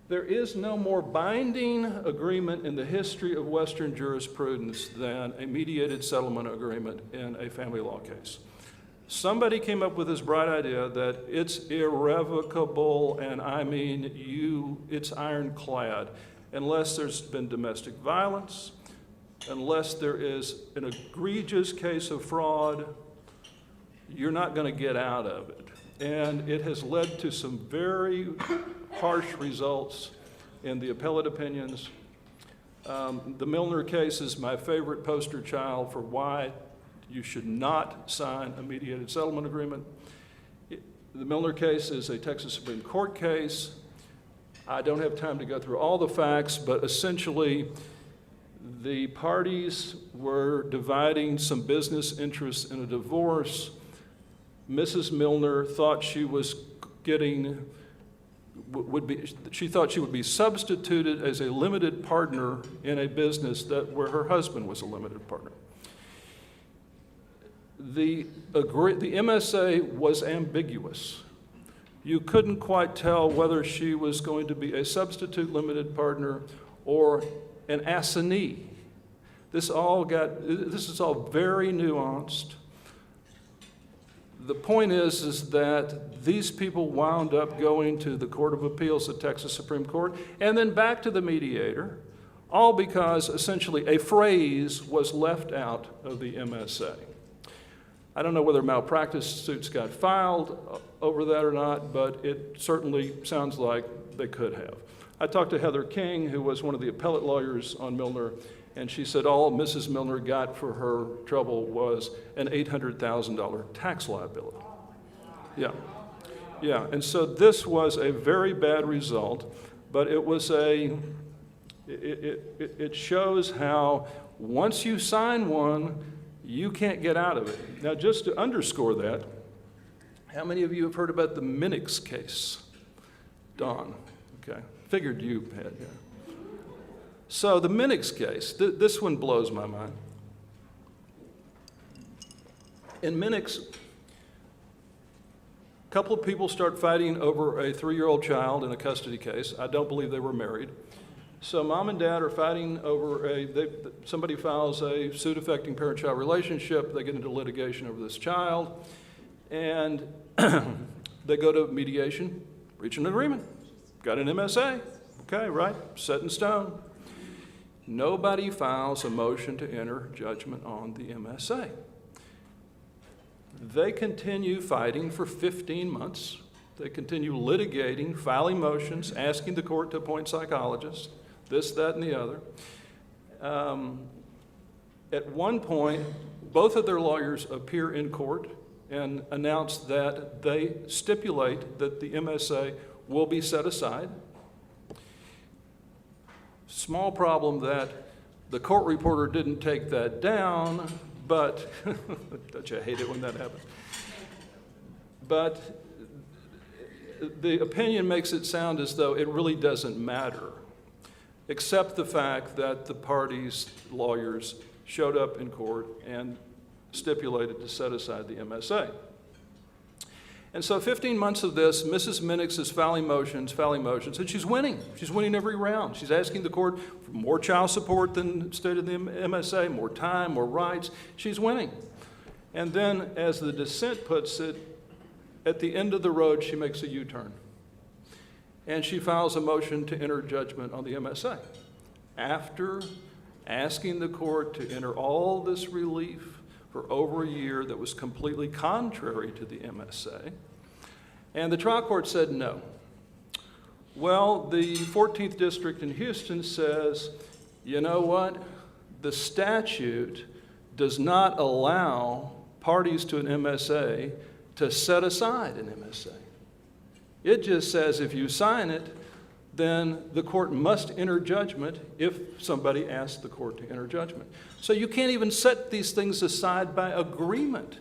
There is no more binding agreement in the history of Western jurisprudence than a mediated settlement agreement in a family law case. Somebody came up with this bright idea that it's irrevocable, and I mean it's ironclad, unless there's been domestic violence, unless there is an egregious case of fraud, you're not going to get out of it. And it has led to some very harsh results in the appellate opinions. The Milner case is my favorite poster child for why you should not sign a mediated settlement agreement. The Milner case is a Texas Supreme Court case. I don't have time to go through all the facts, but essentially the parties were dividing some business interests in a divorce. Mrs. Milner thought she was she thought she would be substituted as a limited partner in a business where her husband was a limited partner. The MSA was ambiguous. You couldn't quite tell whether she was going to be a substitute limited partner or an assignee. This is all very nuanced. The point is that these people wound up going to the Court of Appeals, the Texas Supreme Court, and then back to the mediator, all because essentially a phrase was left out of the MSA. I don't know whether malpractice suits got filed over that or not, but it certainly sounds like they could have. I talked to Heather King, who was one of the appellate lawyers on Milner, and she said all Mrs. Milner got for her trouble was an $800,000 tax liability. Yeah, and so this was a very bad result, but it was it shows how once you sign one, you can't get out of it. Now, just to underscore that, how many of you have heard about the Minix case? Don, okay. Figured you had, yeah. So the Minix case, this one blows my mind. In Minix, a couple of people start fighting over a 3-year-old child in a custody case. I don't believe they were married. So mom and dad are fighting over somebody files a suit affecting parent-child relationship. They get into litigation over this child, and they go to mediation, reach an agreement. Got an MSA, okay, right, set in stone. Nobody files a motion to enter judgment on the MSA. They continue fighting for 15 months. They continue litigating, filing motions, asking the court to appoint psychologists, this, that, and the other. At one point, both of their lawyers appear in court and announce that they stipulate that the MSA will be set aside. Small problem that the court reporter didn't take that down, but don't you hate it when that happens? But the opinion makes it sound as though it really doesn't matter, except the fact that the parties' lawyers showed up in court and stipulated to set aside the MSA. And so 15 months of this, Mrs. Minix is filing motions, and she's winning. She's winning every round. She's asking the court for more child support than stated in the MSA, more time, more rights. She's winning. And then, as the dissent puts it, at the end of the road, she makes a U-turn. And she files a motion to enter judgment on the MSA. After asking the court to enter all this relief for over a year that was completely contrary to the MSA. And the trial court said no. Well, the 14th District in Houston says, you know what? The statute does not allow parties to an MSA to set aside an MSA. It just says if you sign it, then the court must enter judgment if somebody asks the court to enter judgment. So you can't even set these things aside by agreement.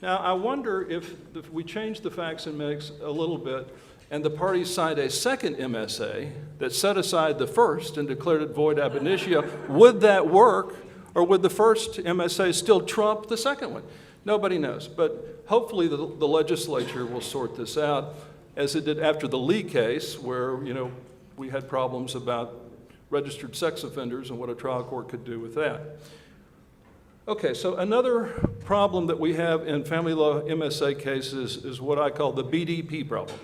Now, I wonder if we change the facts and mix a little bit, and the parties signed a second MSA that set aside the first and declared it void ab initio, would that work, or would the first MSA still trump the second one? Nobody knows, but hopefully the legislature will sort this out, as it did after the Lee case, where, we had problems about registered sex offenders and what a trial court could do with that. Okay, so another problem that we have in family law MSA cases is what I call the BDP problem.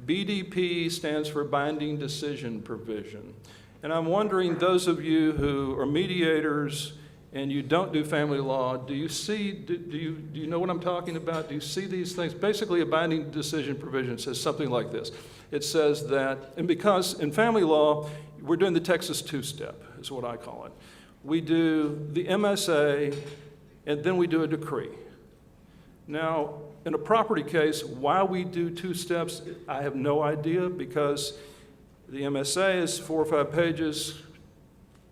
BDP stands for binding decision provision. And I'm wondering, those of you who are mediators and you don't do family law, do you know what I'm talking about? Do you see these things? Basically, a binding decision provision says something like this. It says that, and because in family law, we're doing the Texas two-step, is what I call it. We do the MSA, and then we do a decree. Now, in a property case, why we do two steps, I have no idea, because the MSA is 4 or 5 pages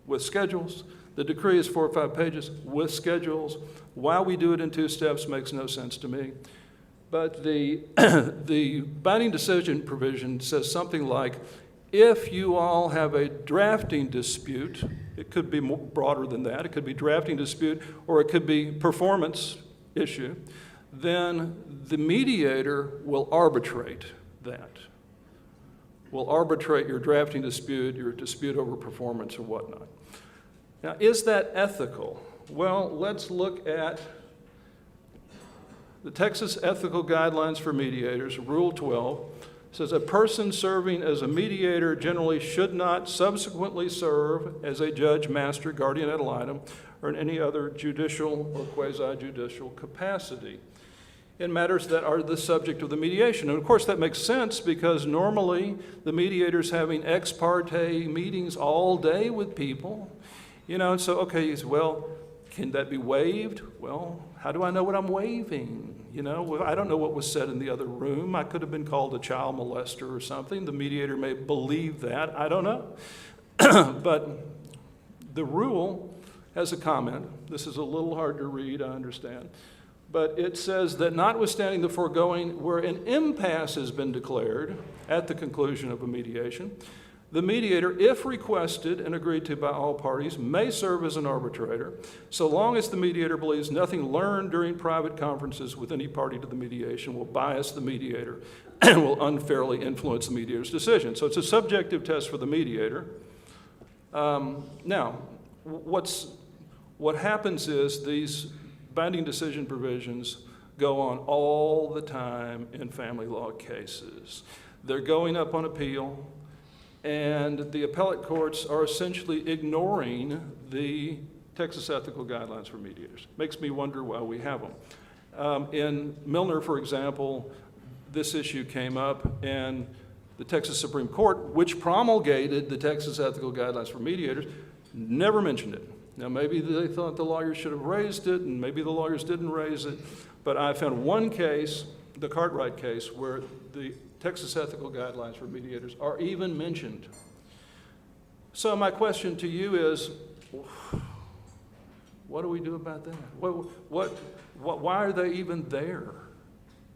with schedules. The decree is 4 or 5 pages with schedules. Why we do it in 2 steps makes no sense to me. But the, the binding decision provision says something like, if you all have a drafting dispute, it could be more broader than that, it could be drafting dispute, or it could be performance issue, then the mediator will arbitrate that. Will arbitrate your drafting dispute, your dispute over performance or whatnot. Now, is that ethical? Well, let's look at the Texas Ethical Guidelines for Mediators, Rule 12. Says a person serving as a mediator generally should not subsequently serve as a judge, master, guardian ad litem, or in any other judicial or quasi-judicial capacity in matters that are the subject of the mediation. And of course that makes sense, because normally the mediator's having ex parte meetings all day with people, and so, okay, you say, well, can that be waived? Well, how do I know what I'm waiving? I don't know what was said in the other room. I could have been called a child molester or something. The mediator may believe that. I don't know. But the rule has a comment. This is a little hard to read, I understand. But it says that notwithstanding the foregoing, where an impasse has been declared at the conclusion of a mediation, the mediator, if requested and agreed to by all parties, may serve as an arbitrator, so long as the mediator believes nothing learned during private conferences with any party to the mediation will bias the mediator and will unfairly influence the mediator's decision. So it's a subjective test for the mediator. Now, what happens is these binding decision provisions go on all the time in family law cases. They're going up on appeal, and the appellate courts are essentially ignoring the Texas Ethical Guidelines for Mediators. Makes me wonder why we have them. In Milner, for example, this issue came up, and the Texas Supreme Court, which promulgated the Texas Ethical Guidelines for Mediators, never mentioned it. Now, maybe they thought the lawyers should have raised it, and maybe the lawyers didn't raise it, but I found one case, the Cartwright case, where the Texas Ethical Guidelines for Mediators are even mentioned. So my question to you is, what do we do about that? Why are they even there?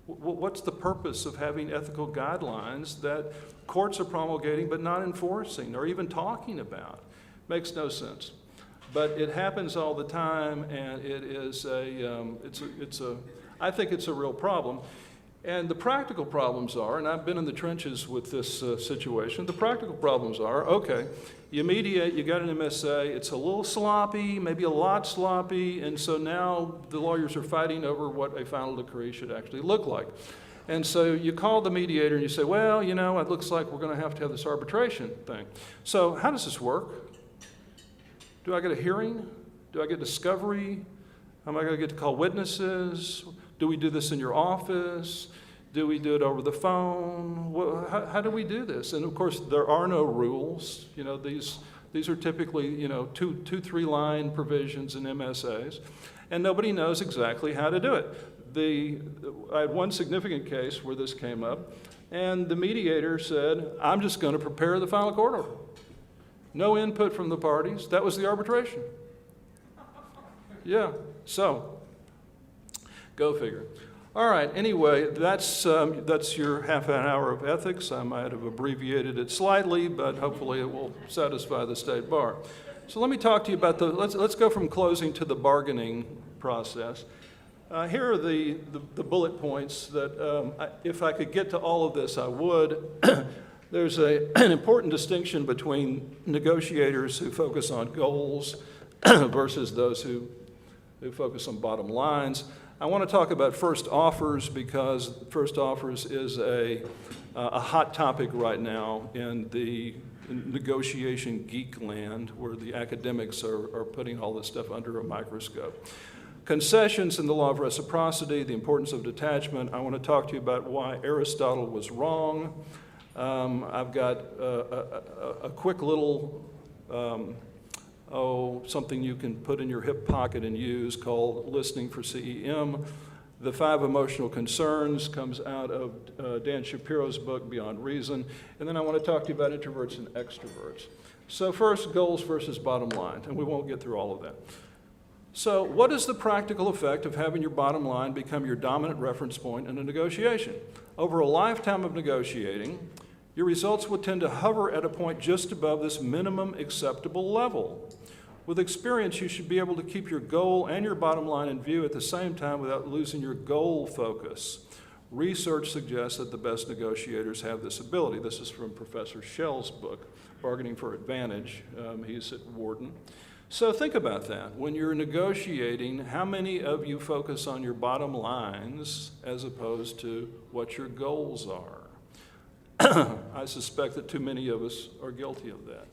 What's the purpose of having ethical guidelines that courts are promulgating but not enforcing or even talking about? Makes no sense. But it happens all the time, and it is I think it's a real problem. And the practical problems are, and I've been in the trenches with this situation, the practical problems are, okay, you mediate, you got an MSA, it's a little sloppy, maybe a lot sloppy, and so now the lawyers are fighting over what a final decree should actually look like. And so you call the mediator and you say, well, it looks like we're going to have this arbitration thing. So how does this work? Do I get a hearing? Do I get discovery? Am I going to get to call witnesses? Do we do this in your office? Do we do it over the phone? How do we do this? And of course, there are no rules. These are typically, 2-3 line provisions in MSAs, and nobody knows exactly how to do it. I had one significant case where this came up, and the mediator said, I'm just going to prepare the final court order. No input from the parties. That was the arbitration. Yeah, so go figure. All right, anyway, that's your half an hour of ethics. I might have abbreviated it slightly, but hopefully it will satisfy the state bar. So let me talk to you about let's go from closing to the bargaining process. Here are the bullet points that if I could get to all of this, I would. There's an important distinction between negotiators who focus on goals versus those who focus on bottom lines. I want to talk about first offers because first offers is a hot topic right now in the negotiation geek land where the academics are putting all this stuff under a microscope. Concessions in the law of reciprocity, the importance of detachment. I want to talk to you about why Aristotle was wrong. I've got a quick little, something you can put in your hip pocket and use called Listening for CEM. The 5 emotional concerns comes out of Dan Shapiro's book, Beyond Reason. And then I want to talk to you about introverts and extroverts. So first, goals versus bottom line, and we won't get through all of that. So what is the practical effect of having your bottom line become your dominant reference point in a negotiation? Over a lifetime of negotiating, your results would tend to hover at a point just above this minimum acceptable level. With experience, you should be able to keep your goal and your bottom line in view at the same time without losing your goal focus. Research suggests that the best negotiators have this ability. This is from Professor Schell's book, Bargaining for Advantage. He's at Wharton. So think about that. When you're negotiating, how many of you focus on your bottom lines as opposed to what your goals are? I suspect that too many of us are guilty of that.